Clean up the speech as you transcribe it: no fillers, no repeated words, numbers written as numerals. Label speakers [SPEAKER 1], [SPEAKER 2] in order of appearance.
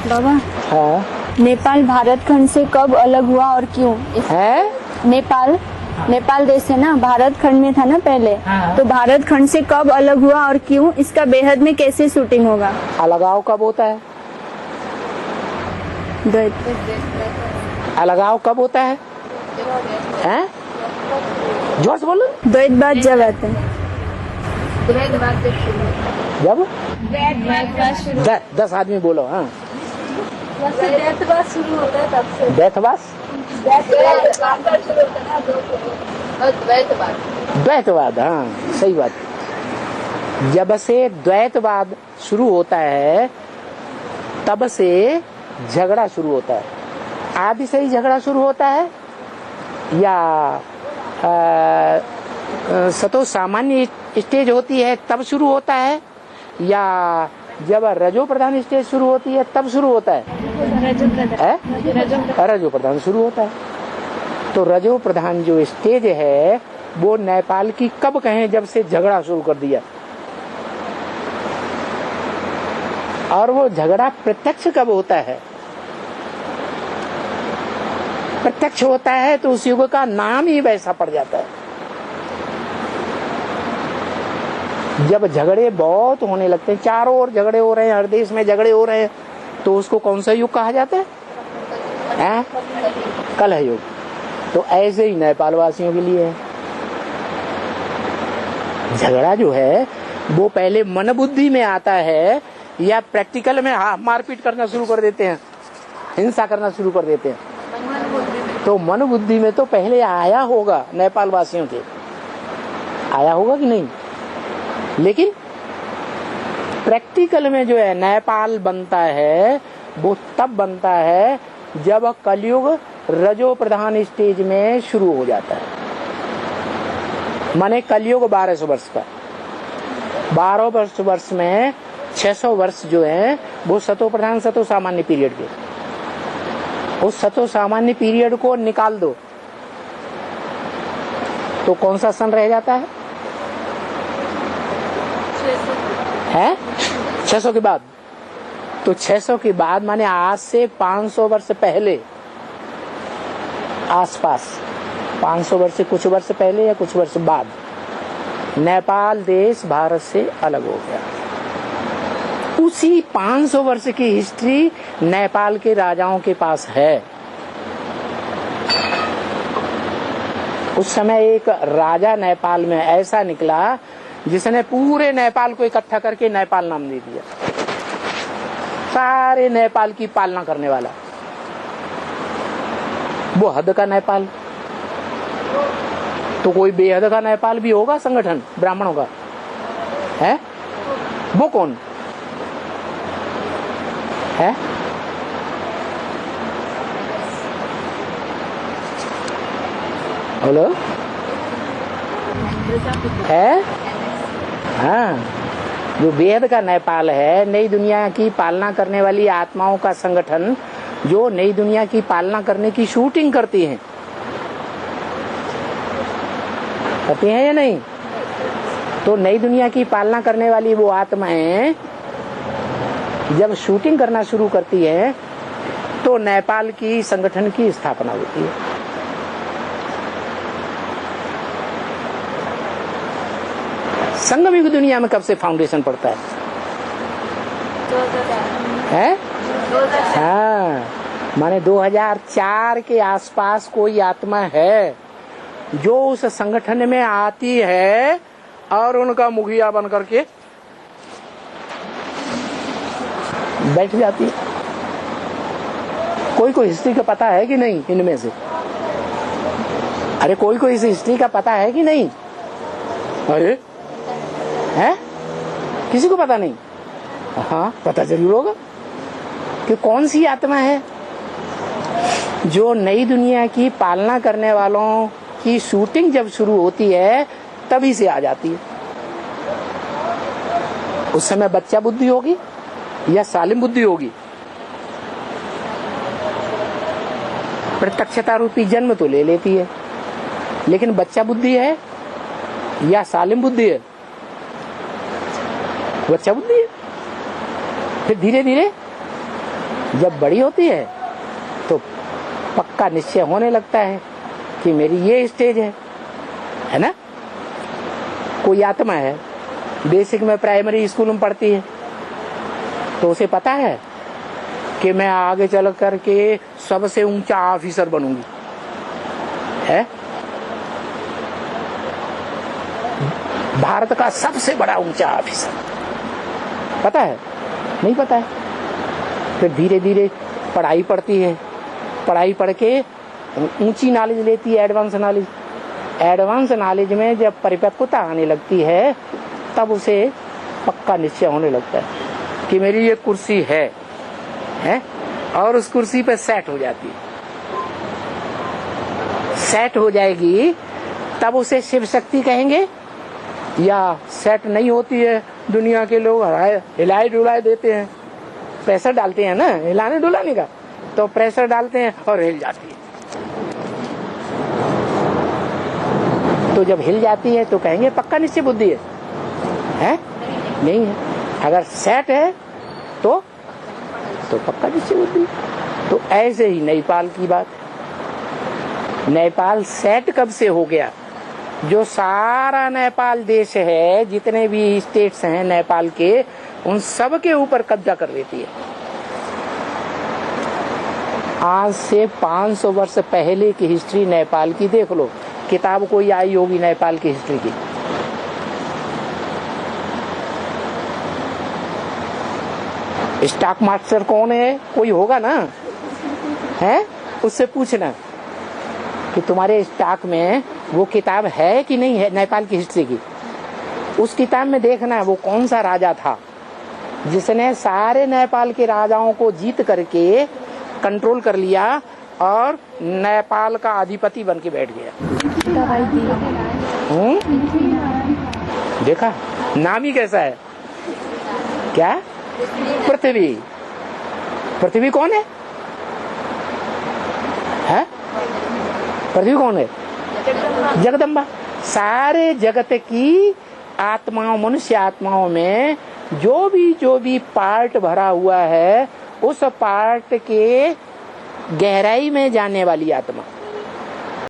[SPEAKER 1] बाबा,
[SPEAKER 2] हाँ
[SPEAKER 1] नेपाल भारत खंड से कब अलग हुआ और क्यों?
[SPEAKER 2] है।
[SPEAKER 1] नेपाल देश है ना, भारत खंड में था ना पहले।
[SPEAKER 2] हाँ।
[SPEAKER 1] तो भारत खंड से कब अलग हुआ और क्यों? इसका बेहद में कैसे शूटिंग होगा?
[SPEAKER 2] अलगाव कब होता है? अलगाव कब होता है? हैं? जोर से बोलो।
[SPEAKER 1] द्वैतवाद जब आता है।
[SPEAKER 2] जब 10 आदमी बोलो। हाँ,
[SPEAKER 1] द्वैतवाद शुरू होता है तब से।
[SPEAKER 2] द्वैतवाद, हाँ सही बात। जब से द्वैतवाद शुरू होता है तब से झगड़ा शुरू होता है। आदि से ही झगड़ा शुरू होता है या सतो सामान्य स्टेज होती है तब शुरू होता है, या जब रजो प्रधान स्टेज शुरू होती है तब शुरू होता है? रजो प्रधान शुरू होता है। तो रजो प्रधान जो स्टेज है वो नेपाल की कब कहें जब से झगड़ा शुरू कर दिया। और वो झगड़ा प्रत्यक्ष कब होता है? प्रत्यक्ष होता है तो उस युग का नाम ही वैसा पड़ जाता है। जब झगड़े बहुत होने लगते हैं, चारों ओर झगड़े हो रहे हैं, हर देश में झगड़े हो रहे हैं, तो उसको कौन सा युग कहा जाता है? कलह युग। तो ऐसे ही नेपाल वासियों के लिए है। झगड़ा जो है वो पहले मन बुद्धि में आता है या प्रैक्टिकल में मारपीट करना शुरू कर देते हैं, हिंसा करना शुरू कर देते हैं। तो मन बुद्धि में तो पहले आया होगा, नेपाल वासियों के आया होगा कि नहीं, लेकिन प्रैक्टिकल में जो है नेपाल बनता है वो तब बनता है जब कलयुग रजो प्रधान स्टेज में शुरू हो जाता है। माने कलयुग 1200 वर्ष का, 12 वर्ष में 600 वर्ष जो है वो सतो प्रधान सतो सामान्य पीरियड के, उस सतो सामान्य पीरियड को निकाल दो तो कौन सा सन रह जाता है? 600 के बाद। तो 600 के बाद माने आज से 500 वर्ष पहले आसपास, 500 वर्ष से कुछ वर्ष पहले या कुछ वर्ष बाद नेपाल देश भारत से अलग हो गया। उसी 500 वर्ष की हिस्ट्री नेपाल के राजाओं के पास है। उस समय एक राजा नेपाल में ऐसा निकला जिसने पूरे नेपाल को इकट्ठा करके नेपाल नाम दे दिया, सारे नेपाल की पालना करने वाला। वो हद का नेपाल। तो कोई बेहद का नेपाल भी होगा संगठन ब्राह्मणों का, है वो कौन है? हेलो है? हाँ, जो बेहद का नेपाल है, नई दुनिया की पालना करने वाली आत्माओं का संगठन जो नई दुनिया की पालना करने की शूटिंग करती हैं, करती हैं या नहीं? तो नई दुनिया की पालना करने वाली वो आत्माएं जब शूटिंग करना शुरू करती है तो नेपाल की संगठन की स्थापना होती है। संगम युग दुनिया में कब से फाउंडेशन पड़ता है? हाँ, माने 2004 के आसपास कोई आत्मा है जो उस संगठन में आती है और उनका मुखिया बन करके बैठ जाती है। कोई हिस्ट्री का पता है कि नहीं इनमें से? अरे कोई इस हिस्ट्री का पता है कि नहीं? अरे है, किसी को पता नहीं? हाँ, पता जरूर होगा कि कौन सी आत्मा है जो नई दुनिया की पालना करने वालों की शूटिंग जब शुरू होती है तभी से आ जाती है। उस समय बच्चा बुद्धि होगी या सालिम बुद्धि होगी? प्रत्यक्षता रूपी जन्म तो ले लेती है, लेकिन बच्चा बुद्धि है या सालिम बुद्धि है? बच्चा बुद्धि है। फिर धीरे धीरे जब बड़ी होती है तो पक्का निश्चय होने लगता है कि मेरी ये स्टेज है ना। कोई आत्मा है, बेसिक में प्राइमरी स्कूल में पढ़ती है, तो उसे पता है कि मैं आगे चल करके सबसे ऊंचा ऑफिसर बनूंगी, है भारत का सबसे बड़ा ऊंचा ऑफिसर, पता है? नहीं पता है। फिर धीरे धीरे पढ़ाई पढ़ती है, पढ़ाई पढ़ के ऊंची नॉलेज लेती है, एडवांस नॉलेज। एडवांस नॉलेज में जब परिपक्वता आने लगती है तब उसे पक्का निश्चय होने लगता है कि मेरी ये कुर्सी है और उस कुर्सी पे सेट हो जाती है। सेट हो जाएगी तब उसे शिव शक्ति कहेंगे, या सेट नहीं होती है, दुनिया के लोग हिलाए डुलाए देते हैं, प्रेशर डालते हैं ना हिलाने डुलाने का, तो प्रेशर डालते हैं और हिल जाती है। तो जब हिल जाती है तो कहेंगे पक्का निश्चय बुद्धि है? नहीं है। अगर सेट है तो पक्का निश्चय बुद्धि। तो ऐसे ही नेपाल की बात, नेपाल सेट कब से हो गया? जो सारा नेपाल देश है, जितने भी स्टेट्स हैं नेपाल के, उन सब के ऊपर कब्जा कर लेती है। आज से 500 वर्ष पहले की हिस्ट्री नेपाल की देख लो, किताब कोई आई होगी नेपाल की हिस्ट्री की। स्टॉक मास्टर कौन है? कोई होगा ना, है? उससे पूछना कि तुम्हारे स्टॉक में वो किताब है कि नहीं है नेपाल की हिस्ट्री की। उस किताब में देखना वो कौन सा राजा था जिसने सारे नेपाल के राजाओं को जीत करके कंट्रोल कर लिया और नेपाल का अधिपति बन के बैठ गया। देखा नाम ही कैसा है? क्या? पृथ्वी। पृथ्वी कौन है? पृथ्वी कौन है? जगदम्बा। सारे जगत की आत्माओं, मनुष्य आत्माओं में जो भी पार्ट भरा हुआ है, उस पार्ट के गहराई में जाने वाली आत्मा